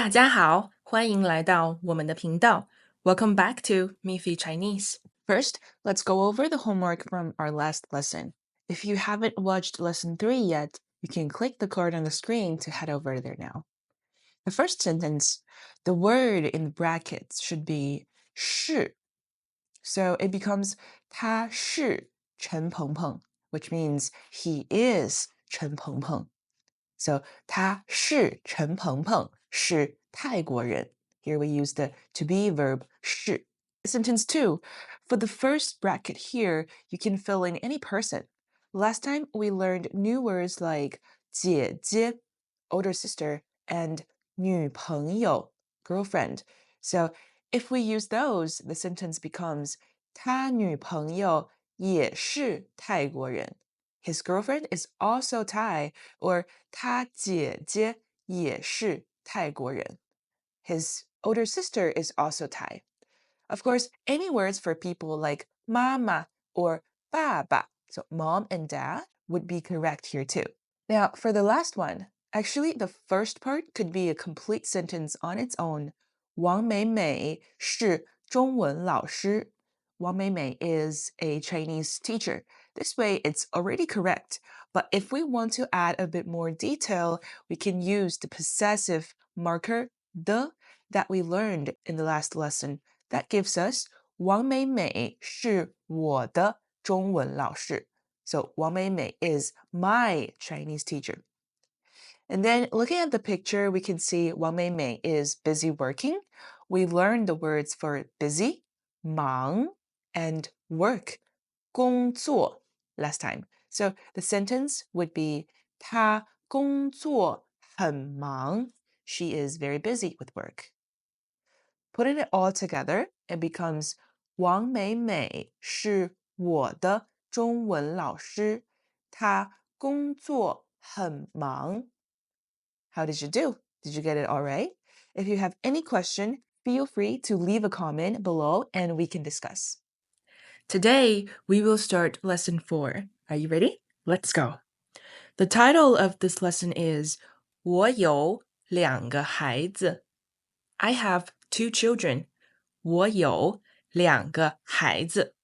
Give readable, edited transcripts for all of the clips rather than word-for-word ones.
大家好，欢迎来到我们的频道。Welcome back to Miffy Chinese. First, let's go over the homework from our last lesson. If you haven't watched lesson 3 yet, you can click the card on the screen to head over there now. The first sentence, the word in the brackets should be 是. So it becomes 他是陈鹏鹏, which means he is 陈鹏鹏. So 他是陈鹏鹏，是泰国人. Here we use the to be verb 是. Sentence 2. For the first bracket here, you can fill in any person. Last time we learned new words like 姐姐, older sister, and 女朋友, girlfriend. So if we use those, the sentence becomes 他女朋友也是泰国人. His girlfriend is also Thai, or 他姐姐也是泰国人. His older sister is also Thai. Of course, any words for people like mama or baba, so mom and dad, would be correct here too. Now, for the last one, actually, the first part could be a complete sentence on its own. 王美美是中文老师. Wang Meimei is a Chinese teacher. This way, it's already correct. But if we want to add a bit more detail, we can use the possessive marker, the, that we learned in the last lesson. That gives us 王美美是我的中文老师. So Wang Meimei is my Chinese teacher. And then looking at the picture, we can see Wang Meimei is busy working. We learned the words for busy, 忙, and work, 工作, last time. So the sentence would be 她工作很忙. She is very busy with work. Putting it all together, it becomes 王美美是我的中文老师，她工作很忙。How did you do? Did you get it all right? If you have any question, feel free to leave a comment below and we can discuss. Today, we will start lesson 4. Are you ready? Let's go. The title of this lesson is 我有两个孩子. I have 2 children. 我有两个孩子.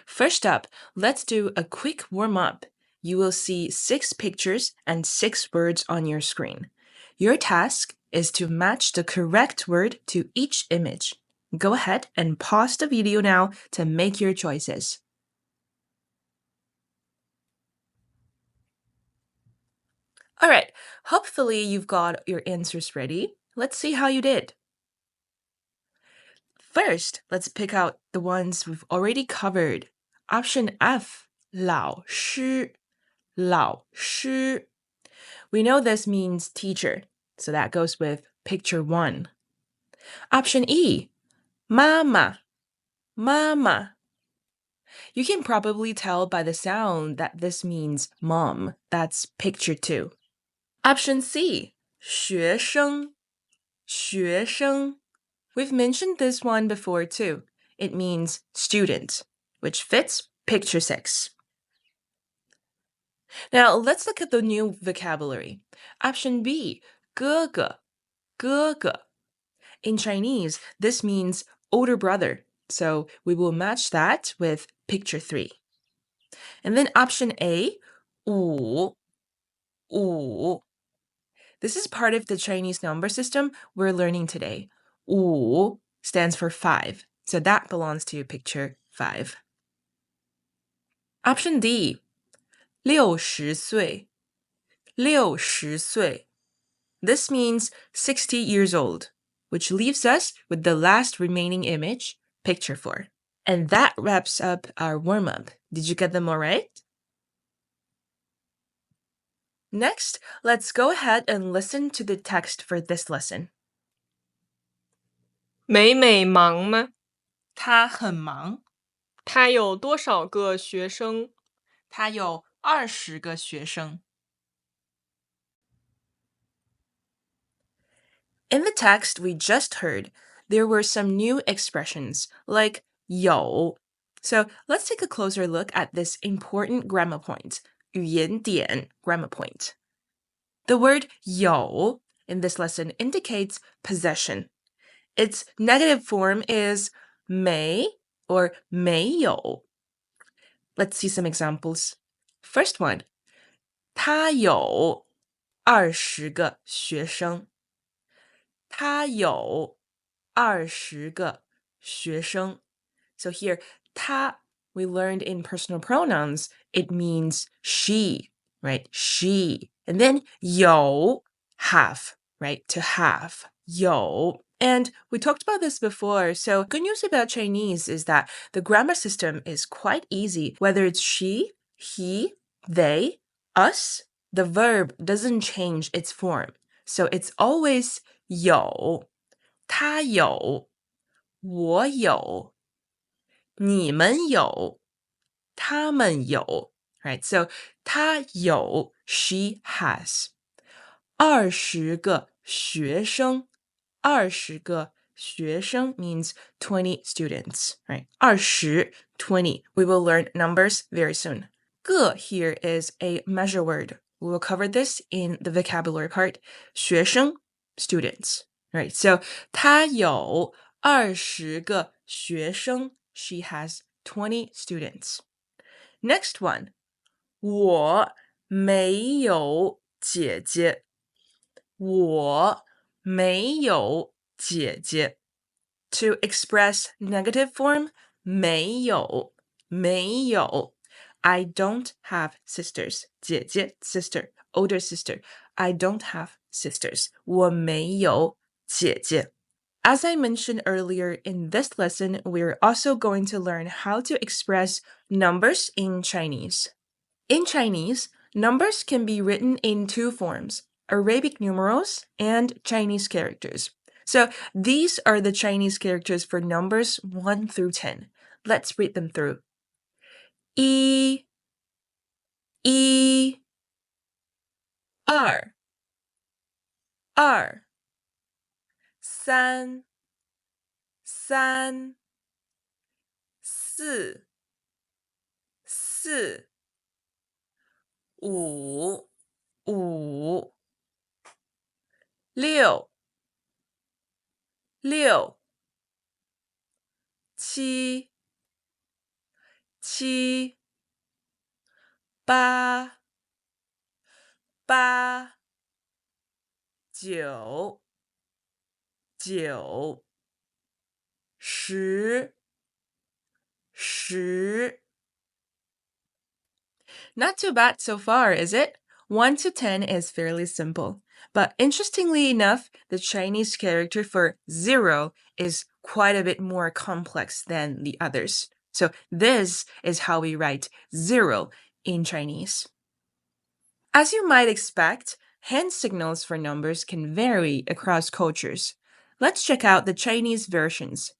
First up, let's do a quick warm-up. You will see 6 pictures and 6 words on your screen. Your task is to match the correct word to each image. Go ahead and pause the video now to make your choices. All right, hopefully you've got your answers ready. Let's see how you did. First, let's pick out the ones we've already covered. Option F, 老师. 老师. We know this means teacher, so that goes with picture 1. Option E, 妈妈. Mama. You can probably tell by the sound that this means mom. That's picture 2. Option C, 学生. 学生. We've mentioned this one before too. It means student, which fits picture 6. Now, let's look at the new vocabulary. Option B, 哥哥. 哥哥. In Chinese, this means older brother, so we will match that with picture 3. And then option A, 五. 五. This is part of the Chinese number system we're learning today. 五 stands for 5, so that belongs to picture 5. Option D, 60岁. 60岁. This means 60 years old, which leaves us with the last remaining image, picture 4. And that wraps up our warm-up. Did you get them all right? Next, let's go ahead and listen to the text for this lesson. 美美忙吗？她很忙。她有多少个学生？她有20个学生。In the text we just heard, there were some new expressions like 有. So let's take a closer look at this important grammar point, 语言点 grammar point. The word 有 in this lesson indicates possession. Its negative form is 没 or 没有. Let's see some examples. First one, 他有20个学生。他有20个学生。So here, 他 we learned in personal pronouns, it means she, right? She. And then 有 have, right? To have. 有. And we talked about this before. So good news about Chinese is that the grammar system is quite easy. Whether it's she, he, they, us, the verb doesn't change its form. So it's always 有，他有，我有，你们有，他们有。Right? So 他有 she has. 20个学生 ,20个学生 means 20 students. Right? 20, 20. We will learn numbers very soon. 个 here is a measure word. We will cover this in the vocabulary part. 学生 students. Right? So 他有20个学生 She has 20 students. Next one. 我没有姐姐。我没有姐姐。To express negative form, 没有，没有。I don't have sisters. 姐姐 sister, older sister. I don't have sisters. 我没有姐姐。As I mentioned earlier, in this lesson, we're also going to learn how to express numbers in Chinese. In Chinese, numbers can be written in two forms, Arabic numerals and Chinese characters. So these are the Chinese characters for numbers 1 through 10. Let's read them through. 一 二 三 四 五 六 七八九十 Not too bad so far, is it? 1 to 10 is fairly simple. But interestingly enough, the Chinese character for 0 is quite a bit more complex than the others. So this is how we write 0 in Chinese. As you might expect, hand signals for numbers can vary across cultures. Let's check out the Chinese versions.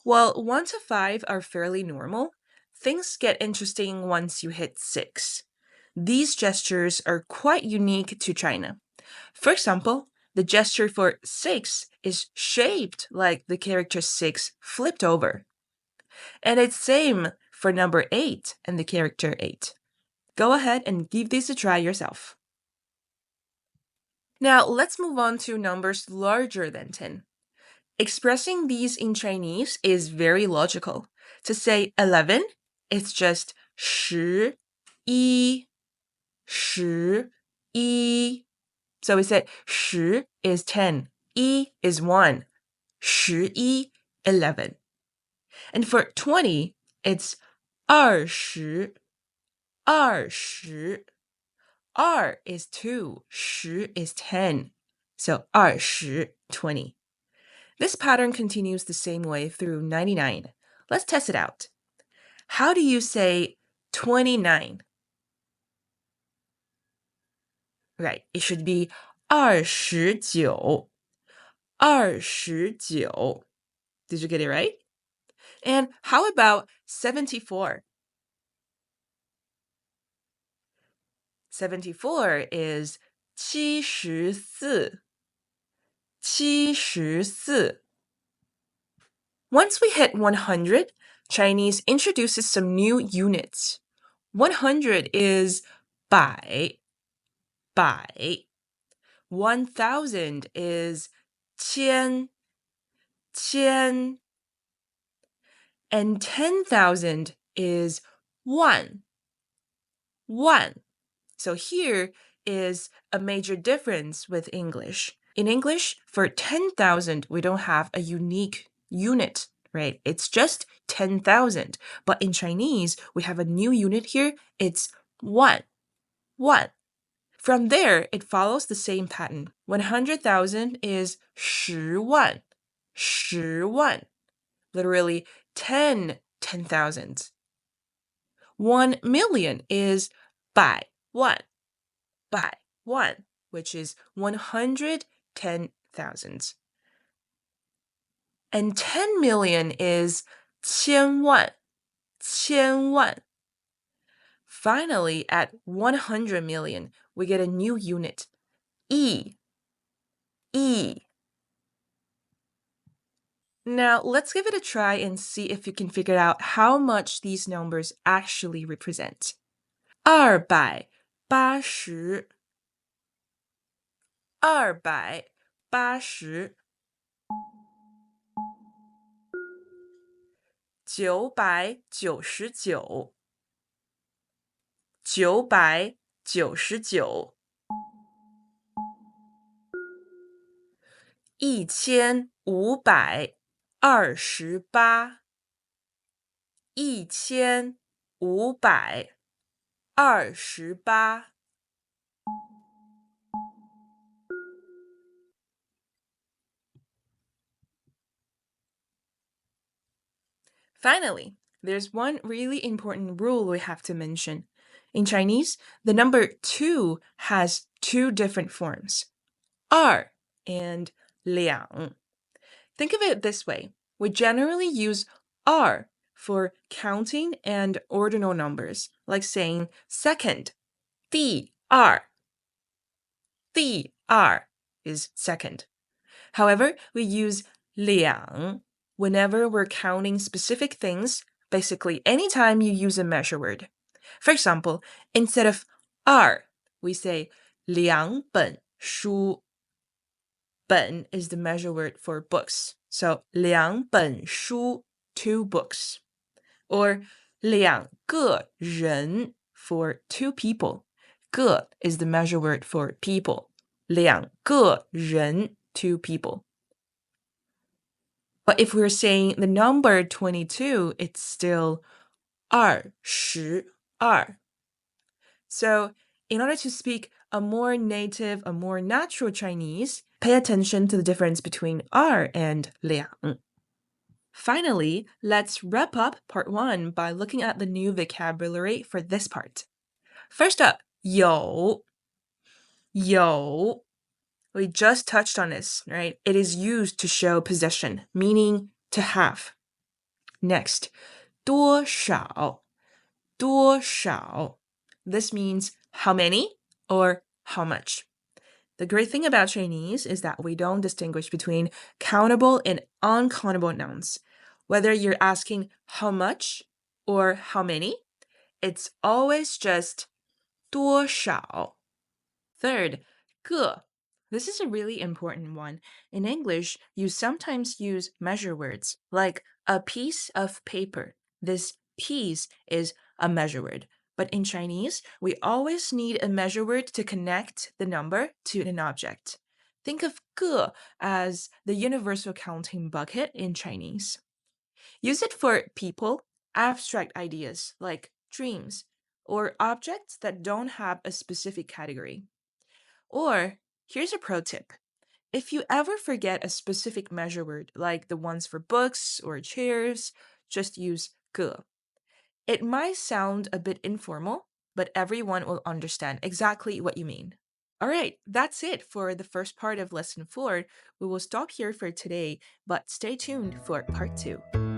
While 1 to 5 are fairly normal, things get interesting once you hit 6. These gestures are quite unique to China. For example, the gesture for 6 is shaped like the character 6 flipped over. And it's same for number 8 and the character 8. Go ahead and give this a try yourself. Now let's move on to numbers larger than 10. Expressing these in Chinese is very logical. To say 11, it's just 十一 So we said 十 is 10, 一 is 1, 十一 11. And for 20, it's 二十 R is 2, 十 is 10. So 二十 20. This pattern continues the same way through 99. Let's test it out. How do you say 29? Right, it should be 29. 29. Did you get it right? And how about 74? 74 is 74. 74. Once we hit 100, Chinese introduces some new units. 100 is 百. 1,000 is 千 and 10,000 is 1. So here is a major difference with English. In English, for 10,000, we don't have a unique unit, right? It's just 10,000. But in Chinese, we have a new unit here. It's 1. From there, it follows the same pattern. 100,000 is 10,000. 10,000. Literally 10,000. 1 million is 100,000, which is 110,000. And 10 million is 千万. Finally, at 100 million, we get a new unit, E. Now, let's give it a try and see if you can figure out how much these numbers actually represent. 280 280 999 999 1528 1528 Finally, there's one really important rule we have to mention. In Chinese, the number 2 has two different forms, 2 and 2. Think of it this way. We generally use 2 for counting and ordinal numbers, like saying second, 第二. 第二 is second. However, we use 2 whenever we're counting specific things, basically anytime you use a measure word. For example, instead of 2, we say 2本书. 本 is the measure word for books. So 2本书, 2 books. Or 2个人 for 2 people. 个 is the measure word for people. 2个人, 2 people. But if we're saying the number 22, it's still 22. So in order to speak a more native, a more natural Chinese, pay attention to the difference between 2 and 2. Finally, let's wrap up part 1 by looking at the new vocabulary for this part. First up, 有. We just touched on this, right? It is used to show possession, meaning to have. Next, 多少. This means how many or how much. The great thing about Chinese is that we don't distinguish between countable and uncountable nouns. Whether you're asking how much or how many, it's always just 多少. Third, 个. This is a really important one. In English, you sometimes use measure words like a piece of paper. This piece is a measure word. But in Chinese, we always need a measure word to connect the number to an object. Think of 个 as the universal counting bucket in Chinese. Use it for people, abstract ideas like dreams, or objects that don't have a specific category. Or, here's a pro tip. If you ever forget a specific measure word, like the ones for books or chairs, just use 个. It might sound a bit informal, but everyone will understand exactly what you mean. All right, that's it for the first part of Lesson 4. We will stop here for today, but stay tuned for Part 2.